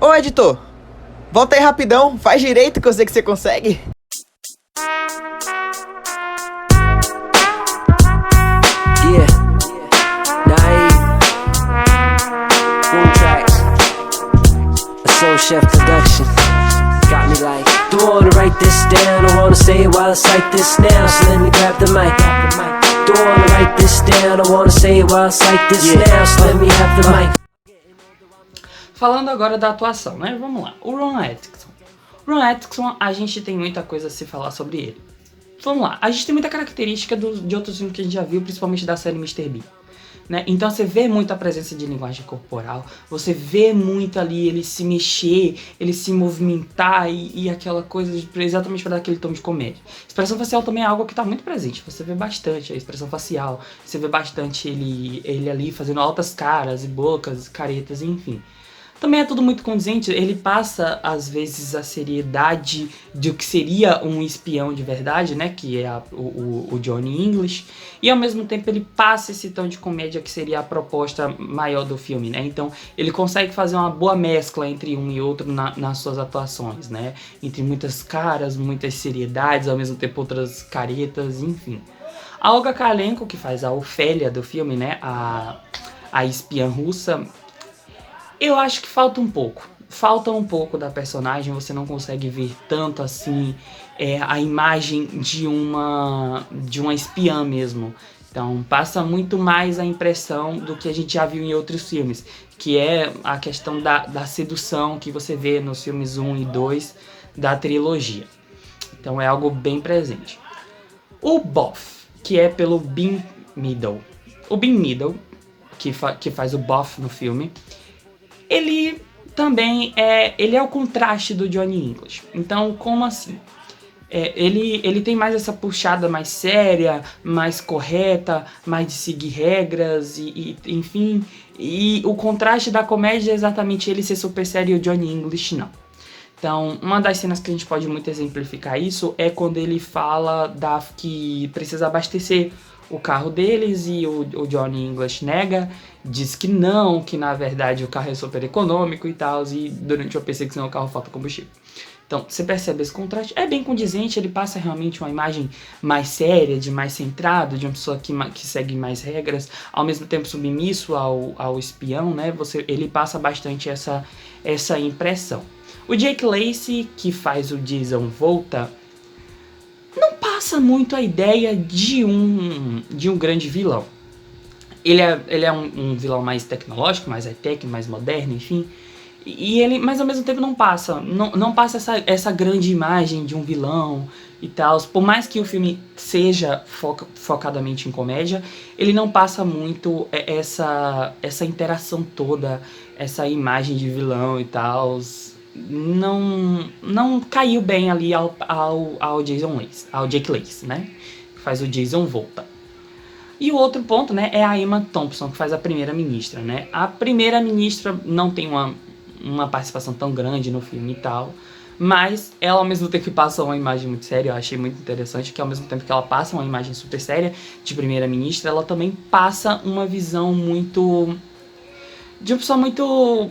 Ô editor, volta aí rapidão, faz direito que eu sei que você consegue. Yeah, Naeem, Boom Tracks, a Soul Chef production. Got me like, don't wanna write this down, I wanna say it while I cite this now. So let me grab the mic. Don't wanna write this down, I wanna say it while I cite this now. So let me have the mic. Falando agora da atuação, né? Vamos lá. O Ron Atkinson. Ron Atkinson, a gente tem muita coisa a se falar sobre ele. Vamos lá. A gente tem muita característica de outros filmes que a gente já viu, principalmente da série Mr. Bean. Né? Então você vê muita presença de linguagem corporal, você vê muito ali ele se mexer, ele se movimentar e aquela coisa exatamente para dar aquele tom de comédia. Expressão facial também é algo que está muito presente, você vê bastante a expressão facial, você vê bastante ele ali fazendo altas caras e bocas, caretas, enfim. Também é tudo muito condizente, ele passa às vezes a seriedade de o que seria um espião de verdade, né, que é o Johnny English, e ao mesmo tempo ele passa esse tom de comédia que seria a proposta maior do filme, né, então ele consegue fazer uma boa mescla entre um e outro nas suas atuações, né, entre muitas caras, muitas seriedades, ao mesmo tempo outras caretas, enfim. A Olga Kurylenko, que faz a Ofélia do filme, né, a espiã russa, eu acho que falta um pouco da personagem, você não consegue ver tanto assim a imagem de uma espiã mesmo. Então passa muito mais a impressão do que a gente já viu em outros filmes, que é a questão da sedução que você vê nos filmes 1 e 2 da trilogia. Então é algo bem presente. O Boff, que é pelo Ben Meadow. O Ben Meadow, que faz o Boff no filme, ele também ele é o contraste do Johnny English. Então, como assim? Ele tem mais essa puxada mais séria, mais correta, mais de seguir regras, enfim. E o contraste da comédia é exatamente ele ser super sério e o Johnny English não. Então, uma das cenas que a gente pode muito exemplificar isso é quando ele fala que precisa abastecer o carro deles e o Johnny English nega, diz que não, que na verdade o carro é super econômico e tal, e durante uma perseguição o carro falta combustível. Então, você percebe esse contraste, é bem condizente, ele passa realmente uma imagem mais séria, de mais centrado, de uma pessoa que segue mais regras, ao mesmo tempo submisso ao espião, né? Ele passa bastante essa impressão. O Jake Lacy, que faz o Jason Volta, não passa muito a ideia de um grande vilão. Ele é um vilão mais tecnológico, mais high-tech, mais moderno, enfim. Mas ao mesmo tempo não passa essa grande imagem de um vilão e tal. Por mais que o filme seja focadamente em comédia, ele não passa muito essa interação toda, essa imagem de vilão e tal. Não caiu bem ali ao Jake Lacy, né? Que faz o Jason Volta. E o outro ponto, né, é a Emma Thompson, que faz a primeira-ministra, né? A primeira-ministra não tem uma participação tão grande no filme e tal, mas ela ao mesmo tempo que passa uma imagem muito séria, eu achei muito interessante que ao mesmo tempo que ela passa uma imagem super séria de primeira-ministra, ela também passa uma visão de uma pessoa muito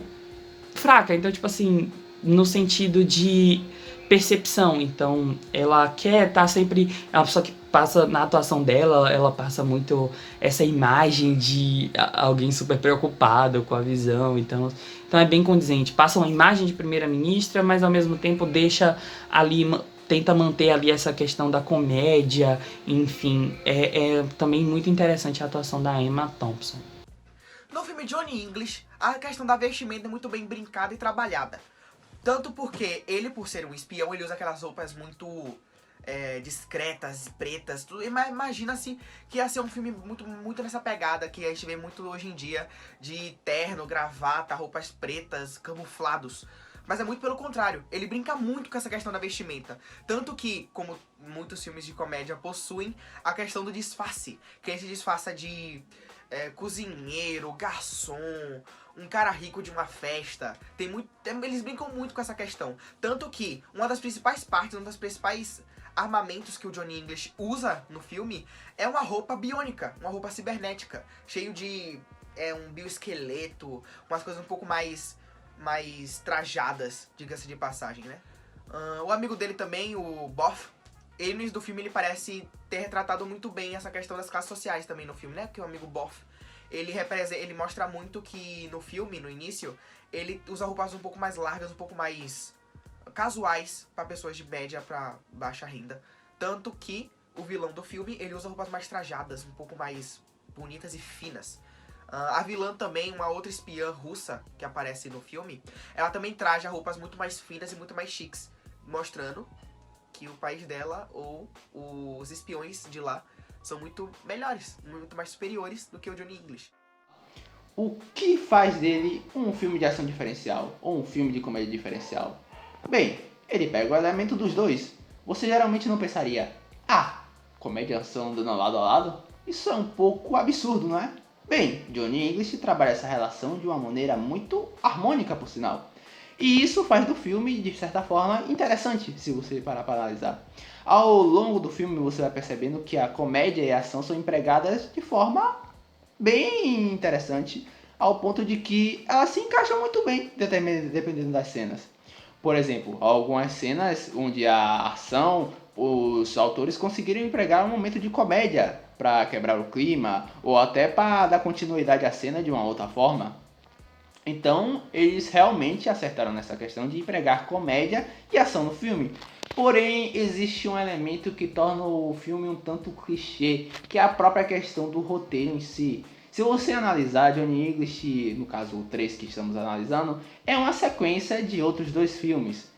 fraca, então tipo assim, no sentido de percepção, então ela quer estar sempre, é uma pessoa que passa na atuação dela, ela passa muito essa imagem de alguém super preocupado com a visão, então é bem condizente, passa uma imagem de primeira-ministra, mas ao mesmo tempo deixa ali, tenta manter ali essa questão da comédia, enfim, é também muito interessante a atuação da Emma Thompson. No filme Johnny English, a questão da vestimenta é muito bem brincada e trabalhada. Tanto porque ele, por ser um espião, ele usa aquelas roupas muito discretas, pretas, tudo. Imagina-se que ia ser um filme muito nessa pegada que a gente vê muito hoje em dia, de terno, gravata, roupas pretas, camuflados. Mas é muito pelo contrário, ele brinca muito com essa questão da vestimenta. Tanto que, como muitos filmes de comédia possuem, a questão do disfarce. Que ele se disfarça de cozinheiro, garçom, um cara rico de uma festa. Eles brincam muito com essa questão. Tanto que uma das principais partes, um dos principais armamentos que o Johnny English usa no filme é uma roupa biônica, uma roupa cibernética, cheio de um bioesqueleto, umas coisas um pouco mais mais trajadas, diga-se de passagem, né? O amigo dele também, o Boff, ele no início do filme ele parece ter retratado muito bem essa questão das classes sociais também no filme, né? Porque o amigo Boff, ele mostra muito que no filme, no início, ele usa roupas um pouco mais largas, um pouco mais casuais para pessoas de média para baixa renda. Tanto que o vilão do filme, ele usa roupas mais trajadas, um pouco mais bonitas e finas. A vilã também, uma outra espiã russa que aparece no filme, ela também traja roupas muito mais finas e muito mais chiques, mostrando que o país dela, ou os espiões de lá, são muito melhores, muito mais superiores do que o Johnny English. O que faz dele um filme de ação diferencial ou um filme de comédia diferencial? Bem, ele pega o elemento dos dois. Você geralmente não pensaria, comédia e ação andando lado a lado? Isso é um pouco absurdo, não é? Bem, Johnny English trabalha essa relação de uma maneira muito harmônica, por sinal. E isso faz do filme, de certa forma, interessante, se você parar para analisar. Ao longo do filme, você vai percebendo que a comédia e a ação são empregadas de forma bem interessante, ao ponto de que elas se encaixam muito bem, dependendo das cenas. Por exemplo, algumas cenas onde a ação, os autores conseguiram empregar um momento de comédia para quebrar o clima, ou até para dar continuidade à cena de uma outra forma. Então, eles realmente acertaram nessa questão de empregar comédia e ação no filme. Porém, existe um elemento que torna o filme um tanto clichê, que é a própria questão do roteiro em si. Se você analisar, Johnny English, no caso o 3 que estamos analisando, é uma sequência de outros dois filmes.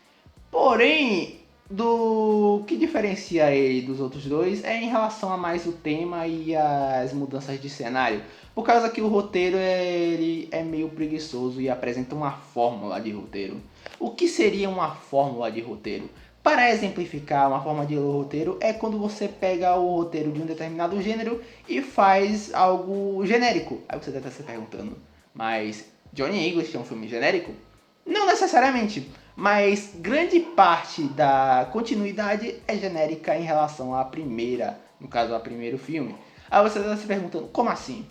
Porém, do que diferencia ele dos outros dois é em relação a mais o tema e as mudanças de cenário. Por causa que o roteiro ele é meio preguiçoso e apresenta uma fórmula de roteiro. O que seria uma fórmula de roteiro? Para exemplificar uma forma de roteiro é quando você pega o roteiro de um determinado gênero e faz algo genérico. Aí você deve estar se perguntando, mas Johnny English é um filme genérico? Não necessariamente, mas grande parte da continuidade é genérica em relação à primeira, no caso ao primeiro filme. Aí você deve estar se perguntando, como assim?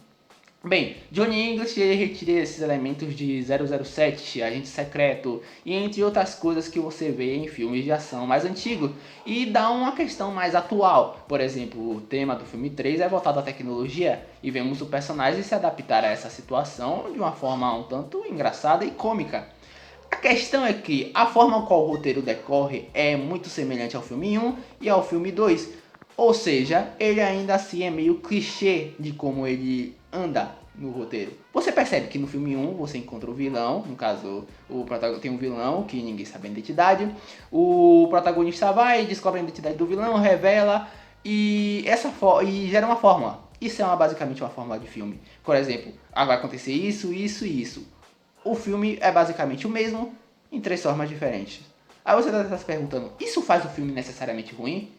Bem, Johnny English ele retira esses elementos de 007, Agente Secreto e entre outras coisas que você vê em filmes de ação mais antigos e dá uma questão mais atual. Por exemplo, o tema do filme 3 é voltado à tecnologia e vemos o personagem se adaptar a essa situação de uma forma um tanto engraçada e cômica. A questão é que a forma qual o roteiro decorre é muito semelhante ao filme 1 e ao filme 2, ou seja, ele ainda assim é meio clichê de como ele anda no roteiro. Você percebe que no filme 1 você encontra o vilão, no caso tem um vilão que ninguém sabe a identidade, o protagonista vai, descobre a identidade do vilão, revela e gera uma fórmula. Isso é basicamente uma fórmula de filme. Por exemplo, vai acontecer isso, isso e isso. O filme é basicamente o mesmo, em 3 formas diferentes. Aí você deve estar se perguntando, isso faz o filme necessariamente ruim?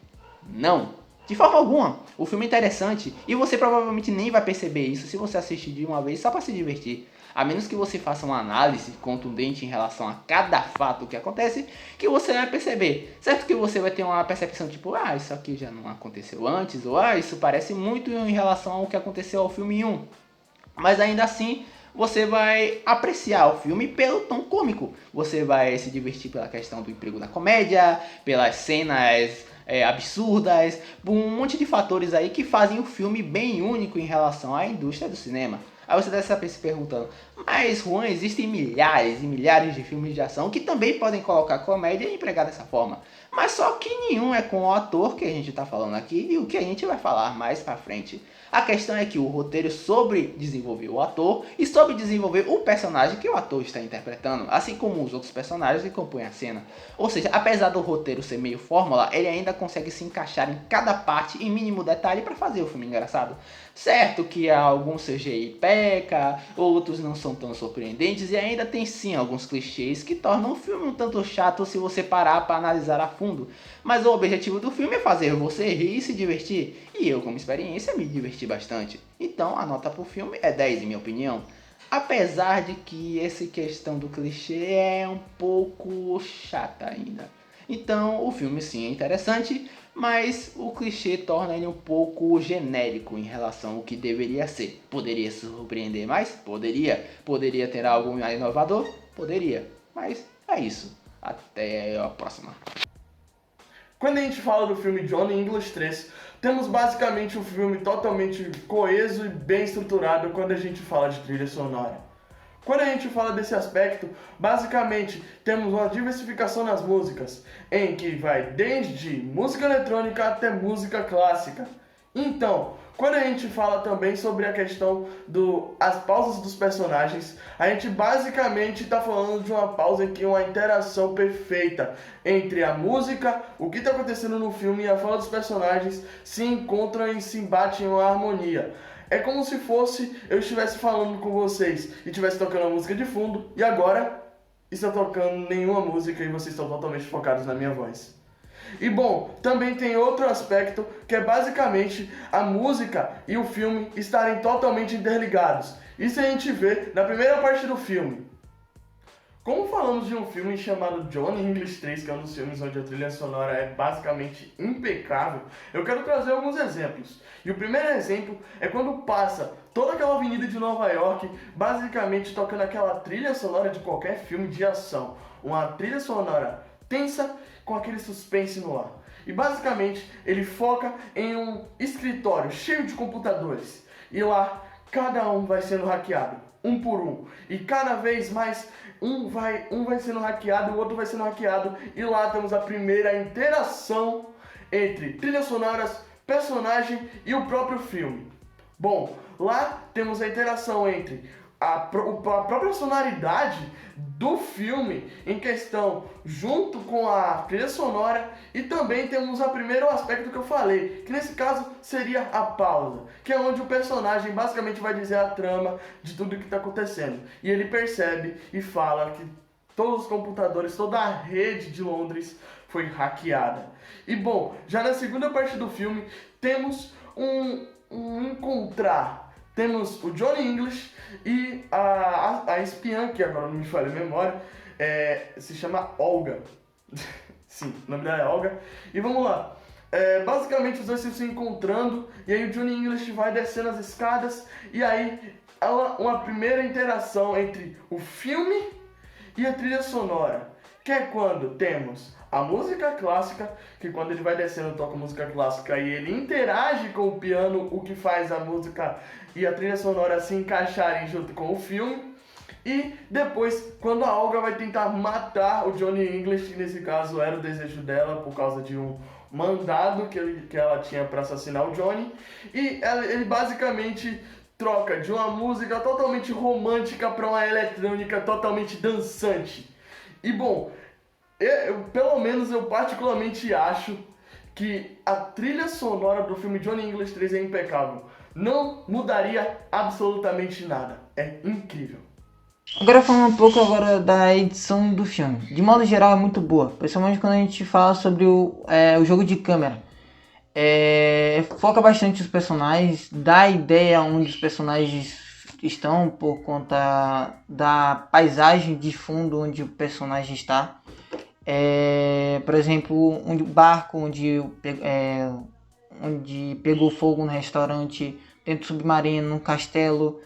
Não, de forma alguma. O filme é interessante e você provavelmente nem vai perceber isso se você assistir de uma vez só para se divertir. A menos que você faça uma análise contundente em relação a cada fato que acontece, que você vai perceber. Certo que você vai ter uma percepção tipo, isso aqui já não aconteceu antes, ou isso parece muito em relação ao que aconteceu ao filme 1. Mas ainda assim, você vai apreciar o filme pelo tom cômico. Você vai se divertir pela questão do emprego da comédia, pelas cenas absurdas, um monte de fatores aí que fazem o filme bem único em relação à indústria do cinema. Aí você deve estar se perguntando, mas Juan, existem milhares e milhares de filmes de ação que também podem colocar comédia e empregar dessa forma. Mas só que nenhum é com o ator que a gente está falando aqui e o que a gente vai falar mais pra frente. A questão é que o roteiro soube desenvolver o ator e soube desenvolver o personagem que o ator está interpretando, assim como os outros personagens que compõem a cena. Ou seja, apesar do roteiro ser meio fórmula, ele ainda consegue se encaixar em cada parte em mínimo detalhe para fazer o filme engraçado. Certo que alguns CGI peca, outros não são tão surpreendentes e ainda tem sim alguns clichês que tornam o filme um tanto chato se você parar para analisar a fundo. Mas o objetivo do filme é fazer você rir e se divertir. E eu, como experiência, me diverti bastante. Então a nota pro filme é 10 em minha opinião. Apesar de que essa questão do clichê é um pouco chata ainda. Então o filme sim é interessante, mas o clichê torna ele um pouco genérico em relação ao que deveria ser. Poderia surpreender mais? Poderia. Poderia ter algo mais inovador? Poderia, mas é isso. Até a próxima. Quando a gente fala do filme Johnny English 3, temos basicamente um filme totalmente coeso e bem estruturado quando a gente fala de trilha sonora. Quando a gente fala desse aspecto, basicamente temos uma diversificação nas músicas, em que vai desde música eletrônica até música clássica. Então, quando a gente fala também sobre a questão das pausas dos personagens, a gente basicamente está falando de uma pausa em que uma interação perfeita entre a música, o que está acontecendo no filme e a fala dos personagens se encontram e se embatem em uma harmonia. É como se fosse eu estivesse falando com vocês e estivesse tocando a música de fundo e agora está tocando nenhuma música e vocês estão totalmente focados na minha voz. E bom, também tem outro aspecto que é basicamente a música e o filme estarem totalmente interligados. Isso a gente vê na primeira parte do filme. Como falamos de um filme chamado Johnny English 3, que é um dos filmes onde a trilha sonora é basicamente impecável, eu quero trazer alguns exemplos. E o primeiro exemplo é quando passa toda aquela avenida de Nova York, basicamente tocando aquela trilha sonora de qualquer filme de ação. Uma trilha sonora tensa com aquele suspense no ar. E basicamente ele foca em um escritório cheio de computadores. E lá cada um vai sendo hackeado, um por um. E cada vez mais um vai sendo hackeado, o outro vai sendo hackeado. E lá temos a primeira interação entre trilhas sonoras, personagem e o próprio filme. Bom, lá temos a interação entre a própria sonoridade do filme em questão, junto com a trilha sonora, e também temos o primeiro aspecto que eu falei, que nesse caso seria a pausa, que é onde o personagem basicamente vai dizer a trama de tudo que está acontecendo, e ele percebe e fala que todos os computadores, toda a rede de Londres foi hackeada. E bom, já na segunda parte do filme temos um encontrar. Temos o Johnny English e a espiã, que agora não me falha a memória, se chama Olga. Sim, o nome dela é Olga. E vamos lá. Basicamente os dois se encontrando, e aí o Johnny English vai descendo as escadas, e aí há uma primeira interação entre o filme e a trilha sonora, que é quando temos a música clássica, que quando ele vai descendo toca música clássica e ele interage com o piano, o que faz a música e a trilha sonora se encaixarem junto com o filme. E depois, quando a Olga vai tentar matar o Johnny English, que nesse caso era o desejo dela por causa de um mandado que ela tinha para assassinar o Johnny, e ele basicamente troca de uma música totalmente romântica para uma eletrônica totalmente dançante. E bom, pelo menos eu particularmente acho que a trilha sonora do filme Johnny English 3 é impecável. Não mudaria absolutamente nada. É incrível. Agora falando um pouco agora da edição do filme. De modo geral é muito boa, principalmente quando a gente fala sobre o jogo de câmera. Foca bastante os personagens, dá a ideia onde os personagens estão por conta da paisagem de fundo onde o personagem está. Por exemplo, o barco onde pegou fogo no restaurante, dentro do submarino, no castelo,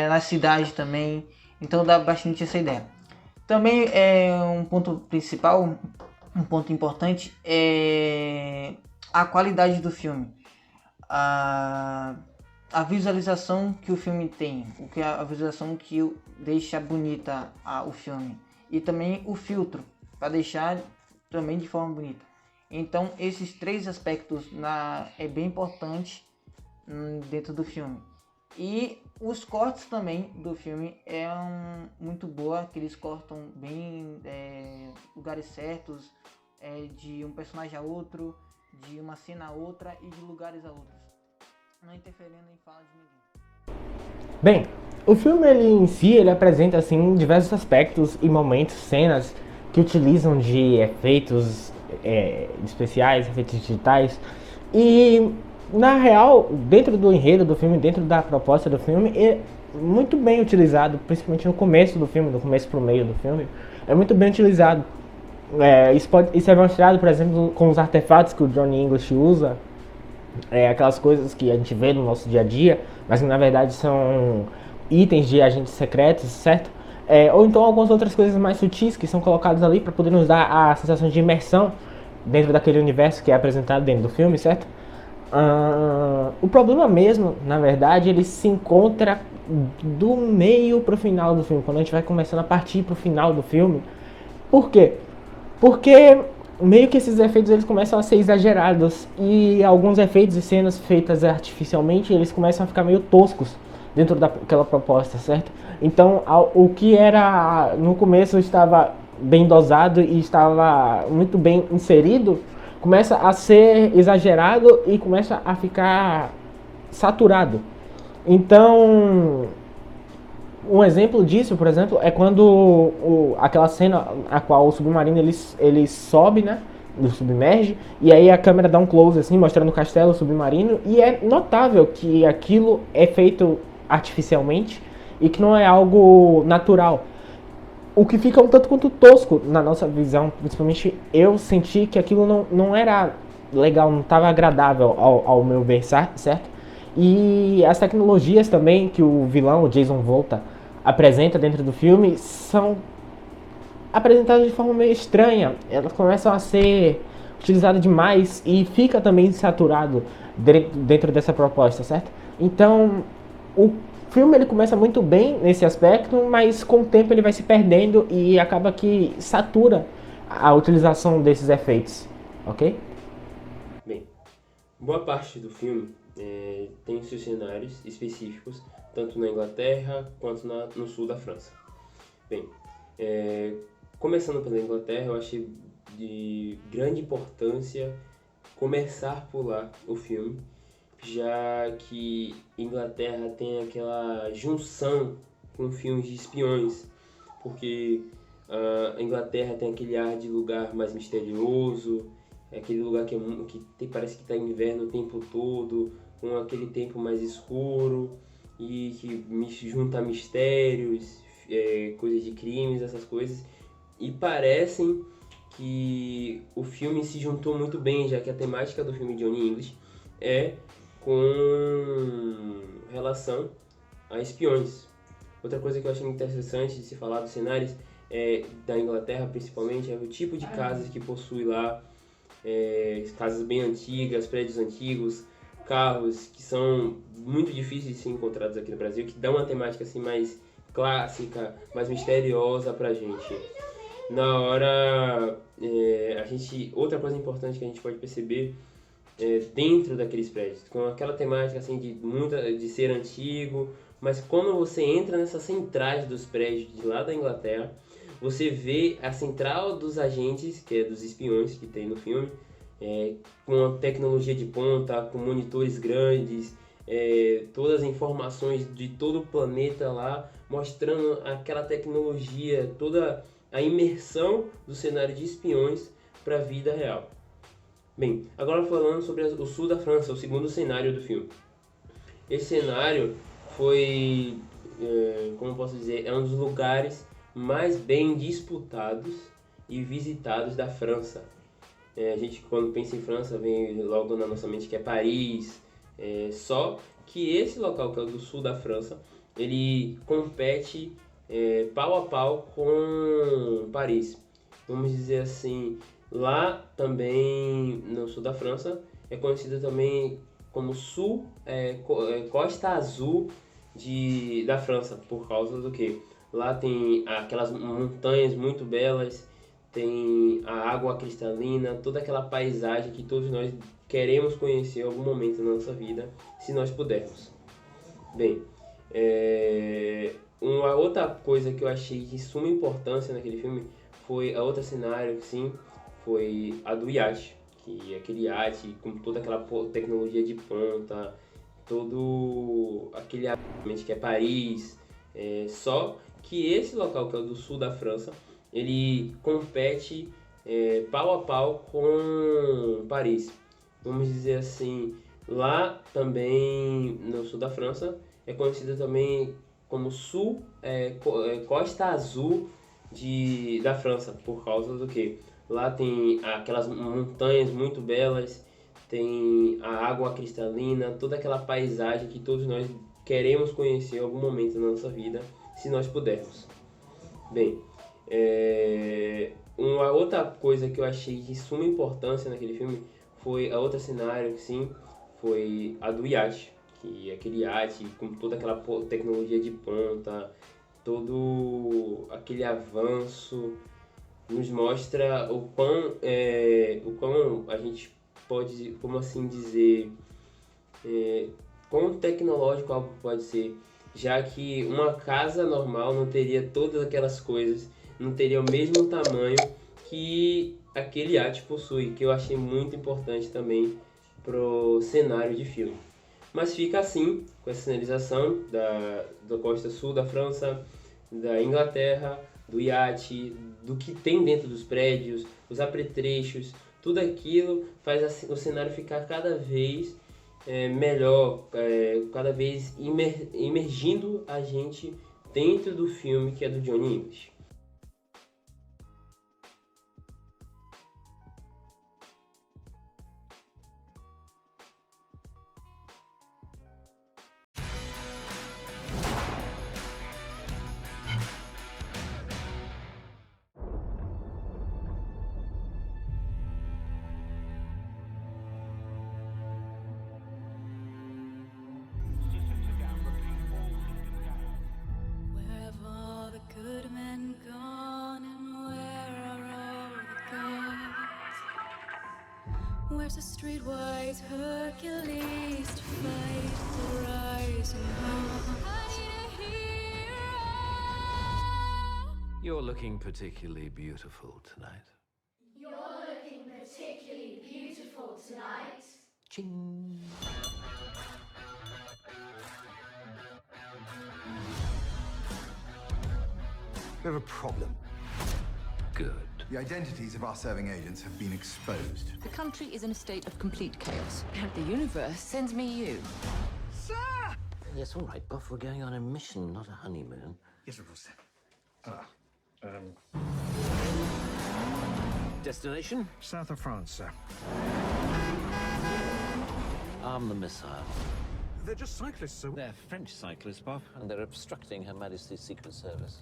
na cidade também. Então dá bastante essa ideia. Também um ponto principal, um ponto importante é a qualidade do filme. A visualização que o filme tem, a visualização que deixa bonita o filme. E também o filtro, para deixar também de forma bonita. Então esses três aspectos é bem importante dentro do filme. E os cortes também do filme muito boa, que eles cortam bem lugares certos, de um personagem a outro, de uma cena a outra e de lugares a outros, não interferindo em fala de ninguém. Bem, o filme em si ele apresenta assim diversos aspectos e momentos, cenas que utilizam de efeitos especiais, efeitos digitais, e na real, dentro do enredo do filme, dentro da proposta do filme, é muito bem utilizado, principalmente no começo do filme, do começo pro meio do filme, é muito bem utilizado. Isso é mostrado, por exemplo, com os artefatos que o Johnny English usa, aquelas coisas que a gente vê no nosso dia a dia, mas que na verdade são itens de agentes secretos, certo? Ou então algumas outras coisas mais sutis que são colocadas ali para poder nos dar a sensação de imersão dentro daquele universo que é apresentado dentro do filme, certo? O problema mesmo, na verdade, ele se encontra do meio pro final do filme, quando a gente vai começando a partir pro final do filme. Por quê? Porque meio que esses efeitos eles começam a ser exagerados e alguns efeitos e cenas feitas artificialmente, eles começam a ficar meio toscos dentro daquela proposta, certo? Então, o que era no começo estava bem dosado e estava muito bem inserido, começa a ser exagerado e começa a ficar saturado. Então, um exemplo disso, por exemplo, é quando aquela cena a qual o submarino ele sobe, né? Ele submerge, e aí a câmera dá um close assim, mostrando o castelo submarino, e é notável que aquilo é feito artificialmente e que não é algo natural. O que fica um tanto quanto tosco na nossa visão, principalmente eu senti que aquilo não era legal, não estava agradável ao meu ver, certo? E as tecnologias também que o vilão, o Jason Volta, apresenta dentro do filme são apresentadas de forma meio estranha. Elas começam a ser utilizadas demais e fica também saturado dentro dessa proposta, certo? Então, o filme ele começa muito bem nesse aspecto, mas com o tempo ele vai se perdendo e acaba que satura a utilização desses efeitos, ok? Bem, boa parte do filme tem seus cenários específicos, tanto na Inglaterra quanto no sul da França. Bem, começando pela Inglaterra, eu achei de grande importância começar por lá o filme, já que Inglaterra tem aquela junção com filmes de espiões, porque a Inglaterra tem aquele ar de lugar mais misterioso, aquele lugar parece que está em inverno o tempo todo, com aquele tempo mais escuro e que junta mistérios, coisas de crimes, essas coisas, e parecem que o filme se juntou muito bem, já que a temática do filme Johnny English é com relação a espiões. Outra coisa que eu achei muito interessante de se falar dos cenários da Inglaterra, principalmente, é o tipo de casas que possui lá, casas bem antigas, prédios antigos, carros que são muito difíceis de ser encontrados aqui no Brasil, que dão uma temática assim mais clássica, mais misteriosa pra gente. Na hora, outra coisa importante que a gente pode perceber dentro daqueles prédios, com aquela temática assim de ser antigo, mas quando você entra nessas centrais dos prédios de lá da Inglaterra, você vê a central dos agentes, que é dos espiões que tem no filme, com a tecnologia de ponta, com monitores grandes, todas as informações de todo o planeta lá, mostrando aquela tecnologia, toda a imersão do cenário de espiões para a vida real. Bem, agora falando sobre o sul da França, o segundo cenário do filme. Esse cenário foi, como posso dizer, é um dos lugares mais bem disputados e visitados da França. A gente, quando pensa em França, vem logo na nossa mente que é Paris. Só que esse local, que é o do sul da França, ele compete pau a pau com Paris. Vamos dizer assim, lá também no sul da França é conhecido também como Costa Azul da França, por causa do que? Lá tem aquelas montanhas muito belas, tem a água cristalina, toda aquela paisagem que todos nós queremos conhecer em algum momento na nossa vida, se nós pudermos. Bem, uma outra coisa que eu achei de suma importância naquele filme foi a outra cenário, sim, foi a do iate, que é aquele iate com toda aquela tecnologia de ponta, todo aquele ambiente que é Paris, só que esse local, que é o do sul da França, ele compete pau a pau com Paris. Vamos dizer assim, lá também no sul da França é conhecido também como Costa Azul da França, por causa do que? Lá tem aquelas montanhas muito belas, tem a água cristalina, toda aquela paisagem que todos nós queremos conhecer em algum momento da nossa vida, se nós pudermos. Bem, uma outra coisa que eu achei de suma importância naquele filme foi a outra cenário, sim, foi a do iate. Que aquele iate com toda aquela tecnologia de ponta, todo aquele avanço, nos mostra o quão a gente pode, como assim dizer, quão tecnológico algo pode ser, já que uma casa normal não teria todas aquelas coisas, não teria o mesmo tamanho que aquele iate possui, que eu achei muito importante também pro cenário de filme. Mas fica assim, com essa sinalização da costa sul da França, da Inglaterra, do iate, do que tem dentro dos prédios, os apetrechos, tudo aquilo faz o cenário ficar cada vez melhor, cada vez imergindo a gente dentro do filme que é do Johnny English. Where have all the good men gone, and where are all the gods? Where's the streetwise Hercules to fight the rising dawn? I need a hero. You're looking particularly beautiful tonight. You're looking particularly beautiful tonight. Ching. We have a problem. Good. The identities of our serving agents have been exposed. The country is in a state of complete chaos, and the universe sends me you. Sir! Yes, all right, Buff, we're going on a mission, not a honeymoon. Yes, of course, sir. Destination? South of France, sir. Arm the missile. They're just cyclists, sir. They're French cyclists, Buff, and they're obstructing Her Majesty's Secret Service.